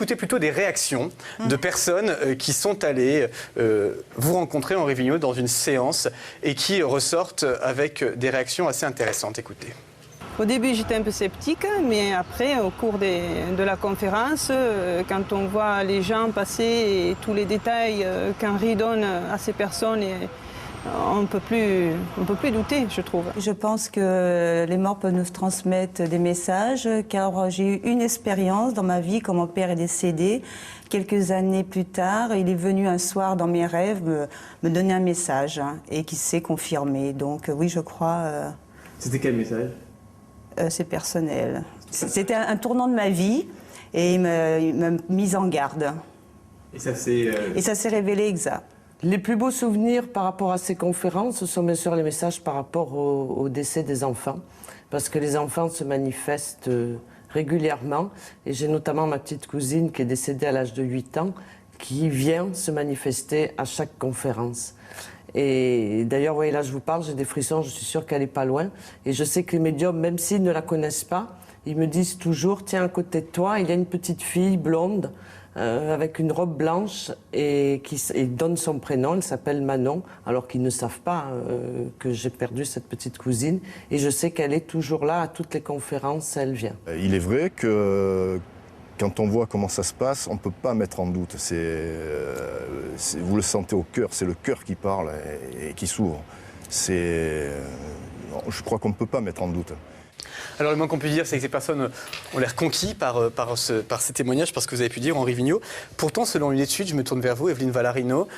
Écoutez plutôt des réactions de personnes qui sont allées vous rencontrer, Henri Vigneault, dans une séance et qui ressortent avec des réactions assez intéressantes. Écoutez. Au début, j'étais un peu sceptique, mais après, au cours de la conférence, quand on voit les gens passer et tous les détails qu'Henri donne à ces personnes, on ne peut plus douter, je trouve. Je pense que les morts peuvent nous transmettre des messages, car j'ai eu une expérience dans ma vie quand mon père est décédé. Quelques années plus tard, il est venu un soir dans mes rêves me donner un message et qui s'est confirmé. Donc oui, je crois... C'était quel message ? C'est personnel. C'était un tournant de ma vie et il m'a mise en garde. Et ça s'est révélé exact. Les plus beaux souvenirs par rapport à ces conférences, ce sont bien sûr les messages par rapport au décès des enfants. Parce que les enfants se manifestent régulièrement. Et j'ai notamment ma petite cousine qui est décédée à l'âge de 8 ans, qui vient se manifester à chaque conférence. Et d'ailleurs, voyez, là, je vous parle, j'ai des frissons, je suis sûre qu'elle n'est pas loin. Et je sais que les médiums, même s'ils ne la connaissent pas, ils me disent toujours, tiens, à côté de toi, il y a une petite fille blonde, avec une robe blanche, et qui donne son prénom, elle s'appelle Manon, alors qu'ils ne savent pas que j'ai perdu cette petite cousine. Et je sais qu'elle est toujours là à toutes les conférences, elle vient. Il est vrai que... Quand on voit comment ça se passe, on ne peut pas mettre en doute. Vous le sentez au cœur, c'est le cœur qui parle et qui s'ouvre. Je crois qu'on ne peut pas mettre en doute. Alors le moins qu'on puisse dire, c'est que ces personnes ont l'air conquis par ces témoignages, par ce que vous avez pu dire, Henri Vigneault. Pourtant, selon une étude, je me tourne vers vous, Evelyne Vallarino,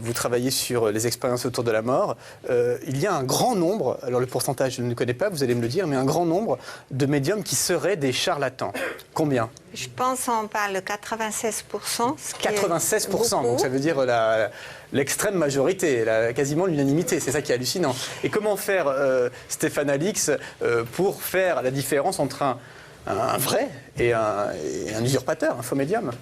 vous travaillez sur les expériences autour de la mort. Il y a un grand nombre, alors le pourcentage je ne le connais pas, vous allez me le dire, mais un grand nombre de médiums qui seraient des charlatans. Combien ? Je pense qu'on parle de 96%. 96%, donc ça veut dire l'extrême majorité, quasiment l'unanimité, c'est ça qui est hallucinant. Et comment faire, Stéphane Alix, pour faire la différence entre un vrai et un usurpateur, un faux médium ?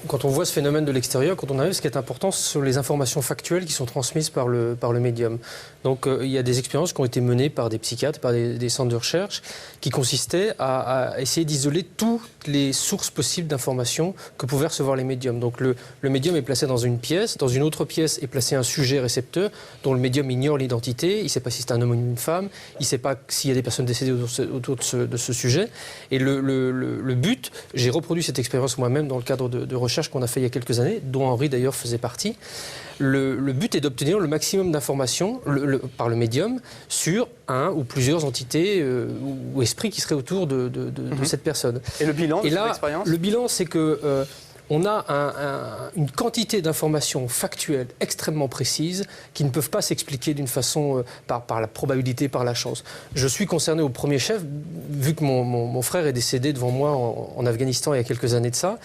Quand on voit ce phénomène de l'extérieur, quand on arrive, ce qui est important, ce sont les informations factuelles qui sont transmises par le médium. Donc il y a des expériences qui ont été menées par des psychiatres, par des centres de recherche, qui consistaient à essayer d'isoler toutes les sources possibles d'informations que pouvaient recevoir les médiums. Donc le médium est placé dans une pièce, dans une autre pièce est placé un sujet récepteur dont le médium ignore l'identité, il ne sait pas si c'est un homme ou une femme, il ne sait pas s'il y a des personnes décédées autour de ce sujet. Et le but, j'ai reproduit cette expérience moi-même dans le cadre de recherche qu'on a fait il y a quelques années, dont Henri d'ailleurs faisait partie. Le but est d'obtenir le maximum d'informations par le médium sur un ou plusieurs entités ou esprits qui seraient autour de cette personne. Et le bilan de cette expérience ? Le bilan, c'est que on a une quantité d'informations factuelles extrêmement précises qui ne peuvent pas s'expliquer d'une façon par la probabilité, par la chance. Je suis concerné au premier chef, vu que mon frère est décédé devant moi en Afghanistan il y a quelques années de ça.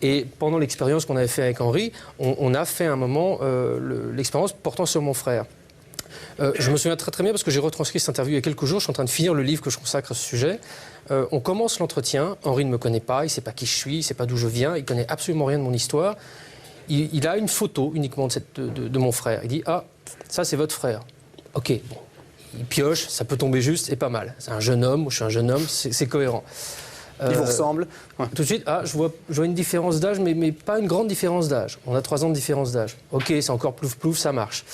Et pendant l'expérience qu'on avait fait avec Henri, on a fait un moment l'expérience portant sur mon frère. Je me souviens très très bien parce que j'ai retranscrit cette interview il y a quelques jours. Je suis en train de finir le livre que je consacre à ce sujet. On commence l'entretien. Henri ne me connaît pas, il ne sait pas qui je suis, il ne sait pas d'où je viens, il ne connaît absolument rien de mon histoire. Il a une photo uniquement de mon frère. Il dit « Ah, ça c'est votre frère. » Ok, bon. Il pioche, ça peut tomber juste et pas mal. C'est un jeune homme, moi je suis un jeune homme, c'est cohérent. Il vous ressemble. Ouais. Tout de suite, je vois une différence d'âge, mais pas une grande différence d'âge. On a 3 ans de différence d'âge. Ok, c'est encore plouf-plouf, ça marche.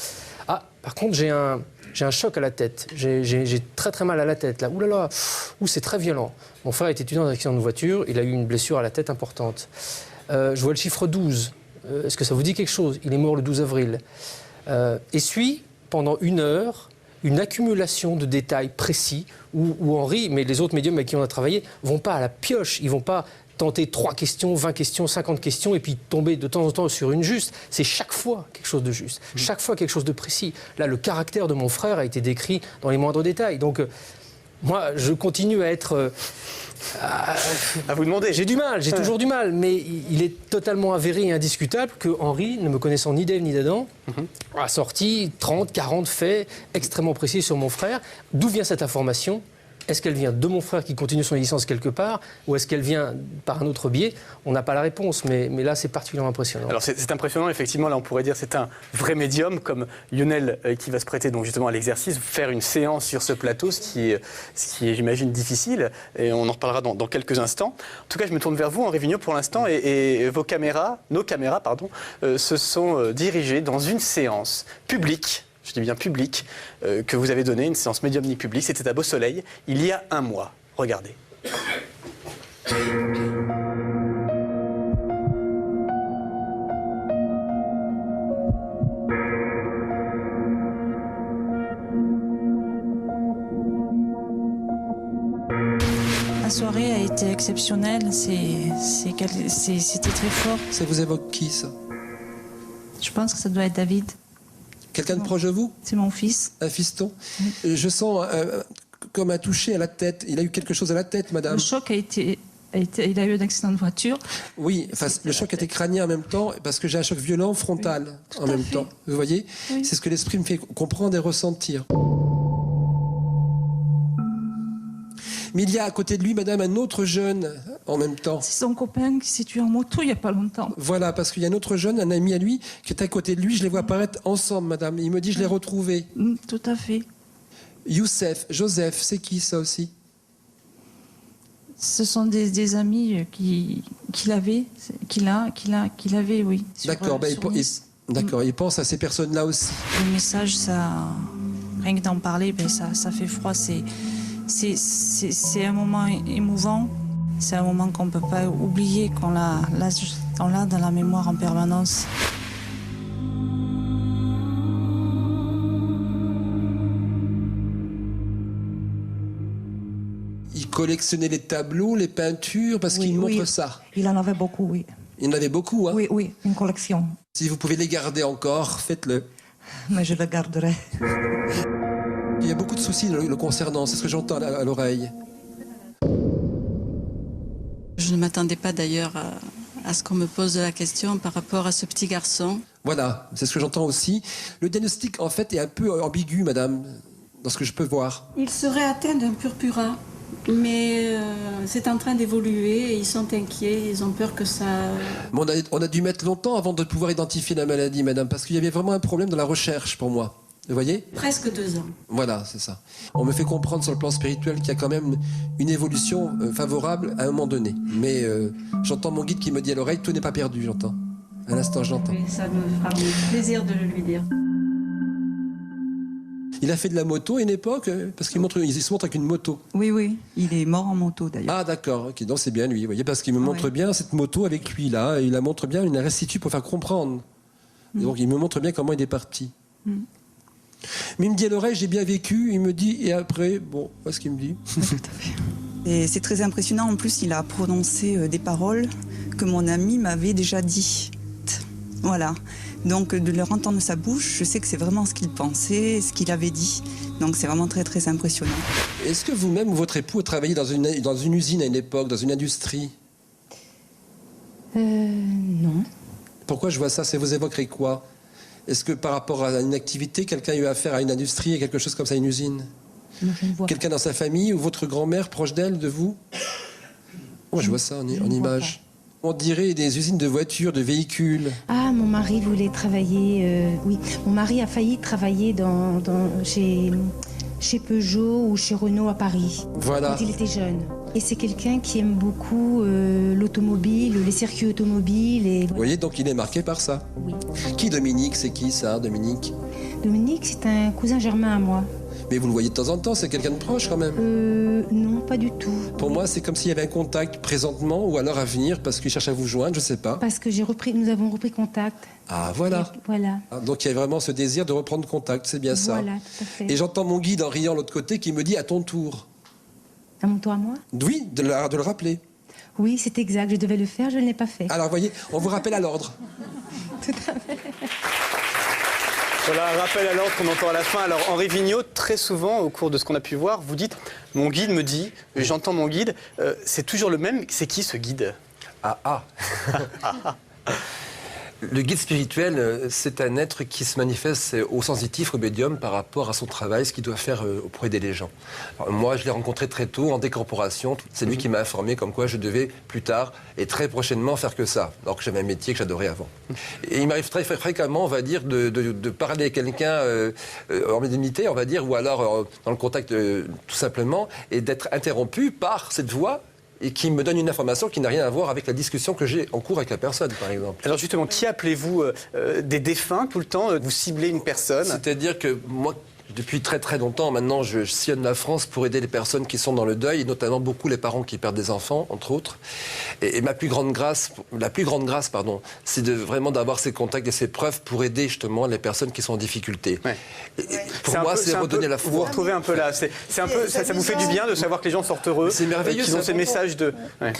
Par contre, j'ai un choc à la tête. J'ai très très mal à la tête. Là. Ouh là là, c'est très violent. Mon frère est étudiant dans un accident de voiture. Il a eu une blessure à la tête importante. Je vois le chiffre 12. Est-ce que ça vous dit quelque chose ? Il est mort le 12 avril. Et suit, pendant 1 heure, une accumulation de détails précis où Henri, mais les autres médiums avec qui on a travaillé, ne vont pas à la pioche. Ils ne vont pas tenter 3 questions, 20 questions, 50 questions et puis tomber de temps en temps sur une juste. C'est chaque fois quelque chose de juste, chaque fois quelque chose de précis. Là, le caractère de mon frère a été décrit dans les moindres détails. Donc, moi, je continue à être... à vous demander. J'ai du mal, j'ai toujours du mal, mais il est totalement avéré et indiscutable que Henri, ne me connaissant ni d'Ève ni d'Adam, a sorti 30, 40 faits extrêmement précis sur mon frère. D'où vient cette information ? Est-ce qu'elle vient de mon frère qui continue son licence quelque part ou est-ce qu'elle vient par un autre biais? On n'a pas la réponse, mais là, c'est particulièrement impressionnant. Alors c'est impressionnant, effectivement, là on pourrait dire c'est un vrai médium comme Lionel qui va se prêter donc justement à l'exercice, faire une séance sur ce plateau, ce qui est j'imagine difficile, et on en reparlera dans quelques instants. En tout cas, je me tourne vers vous, Henri Vigneault, pour l'instant, et nos caméras, se sont dirigées dans une séance publique. Je dis bien public, que vous avez donné, une séance médiumnique publique. C'était à Beau-Soleil, il y a un mois. Regardez. La soirée a été exceptionnelle, c'était très fort. Ça vous évoque qui, ça? Je pense que ça doit être David. Quelqu'un de proche de vous? C'est mon fils. Un fiston? Je sens comme un toucher à la tête. Il a eu quelque chose à la tête, madame. Le choc il a eu un accident de voiture. Oui, enfin, le choc était crânien en même temps, parce que j'ai un choc violent frontal en même temps. Vous voyez? Oui. C'est ce que l'esprit me fait comprendre et ressentir. Mais il y a à côté de lui, madame, un autre jeune en même temps. C'est son copain qui s'est tué en moto il n'y a pas longtemps. Voilà, parce qu'il y a un autre jeune, un ami à lui, qui est à côté de lui. Je les vois apparaître ensemble, madame. Il me dit, je l'ai retrouvé. Tout à fait. Youssef, Joseph, c'est qui ça aussi? Ce sont des amis qu'il avait, oui. D'accord, d'accord, il pense à ces personnes-là aussi. Le message, ça, rien que d'en parler, ça fait froid. C'est un moment émouvant. C'est un moment qu'on ne peut pas oublier, qu'on l'a dans la mémoire en permanence. Il collectionnait les tableaux, les peintures, parce qu'il montre ça. Il en avait beaucoup, oui. Il en avait beaucoup, hein? Oui, une collection. Si vous pouvez les garder encore, faites-le. Mais je le garderai. Il y a beaucoup de soucis le concernant, c'est ce que j'entends à l'oreille. Je ne m'attendais pas d'ailleurs à ce qu'on me pose la question par rapport à ce petit garçon. Voilà, c'est ce que j'entends aussi. Le diagnostic, en fait, est un peu ambigu, madame, dans ce que je peux voir. Il serait atteint d'un purpura, mais c'est en train d'évoluer et ils sont inquiets, ils ont peur que ça... Mais on a dû mettre longtemps avant de pouvoir identifier la maladie, madame, parce qu'il y avait vraiment un problème dans la recherche pour moi. Vous voyez? Presque 2 ans. Voilà, c'est ça. On me fait comprendre sur le plan spirituel qu'il y a quand même une évolution favorable à un moment donné. Mais j'entends mon guide qui me dit à l'oreille, tout n'est pas perdu, j'entends. À l'instant, j'entends. Oui, ça me fera plaisir de le lui dire. Il a fait de la moto à une époque, parce qu'il se montre avec une moto. Oui, il est mort en moto d'ailleurs. Ah d'accord, ok, donc c'est bien lui, vous voyez, parce qu'il me montre bien cette moto avec lui là, il la montre bien, il la restitue pour faire comprendre. Et donc il me montre bien comment il est parti. Mais il me dit à l'oreille, j'ai bien vécu, il me dit, et après, bon, ce qu'il me dit. Tout à fait. Et c'est très impressionnant, en plus il a prononcé des paroles que mon ami m'avait déjà dites. Voilà. Donc de leur entendre sa bouche, je sais que c'est vraiment ce qu'il pensait, ce qu'il avait dit. Donc c'est vraiment très très impressionnant. Est-ce que vous-même ou votre époux a travaillé dans une usine à une époque, dans une industrie? Non. Pourquoi je vois ça? Ça vous évoquerait quoi? Est-ce que par rapport à une activité, quelqu'un a eu affaire à une industrie et quelque chose comme ça, une usine? Non, je ne vois quelqu'un dans sa famille ou votre grand-mère proche d'elle, de vous? Moi, je vois ça en image. On dirait des usines de voitures, de véhicules. Ah, mon mari voulait travailler... oui, mon mari a failli travailler chez Peugeot ou chez Renault à Paris. Voilà. Quand il était jeune. Et c'est quelqu'un qui aime beaucoup l'automobile, les circuits automobiles. Et... Vous voyez, donc il est marqué par ça. Oui. Qui, Dominique? C'est qui ça, Dominique? Dominique, c'est un cousin germain à moi. Mais vous le voyez de temps en temps, c'est quelqu'un de proche quand même? Non, pas du tout. Pour moi, c'est comme s'il y avait un contact présentement ou alors à venir parce qu'il cherche à vous joindre, je sais pas. Parce que nous avons repris contact. Ah, voilà. Voilà. Donc il y a vraiment ce désir de reprendre contact, c'est bien ça. Voilà, tout à fait. Et j'entends mon guide en riant de l'autre côté qui me dit à ton tour. À mon tour à moi? Oui, de le rappeler. Oui, c'est exact, je devais le faire, je ne l'ai pas fait. Alors, voyez, on vous rappelle à l'ordre. Tout à fait. Voilà un rappel à l'ordre qu'on entend à la fin. Alors Henri Vigneault, très souvent au cours de ce qu'on a pu voir, vous dites « mon guide me dit », j'entends mon guide, c'est toujours le même. C'est qui ce guide? Le guide spirituel, c'est un être qui se manifeste au sensitif, au médium, par rapport à son travail, ce qu'il doit faire pour aider les gens. Alors, moi, je l'ai rencontré très tôt en décorporation. C'est lui qui m'a informé comme quoi je devais plus tard et très prochainement faire que ça, alors que j'avais un métier que j'adorais avant. Et il m'arrive très fréquemment, on va dire, de parler à quelqu'un en médiumnité, on va dire, ou alors dans le contact tout simplement, et d'être interrompu par cette voix et qui me donne une information qui n'a rien à voir avec la discussion que j'ai en cours avec la personne, par exemple. Alors justement, qui appelez-vous des défunts tout le temps? Vous ciblez une personne? C'est-à-dire que moi, depuis très très longtemps, maintenant, je sillonne la France pour aider les personnes qui sont dans le deuil, et notamment beaucoup les parents qui perdent des enfants, entre autres. Et la plus grande grâce, c'est vraiment d'avoir ces contacts et ces preuves pour aider justement les personnes qui sont en difficulté. Ouais. Pour moi, c'est redonner la foi. Vous vous retrouvez un peu là. Ça vous fait du bien de savoir que les gens sortent heureux. C'est merveilleux. Qu'ils ont ces messages de... Ouais.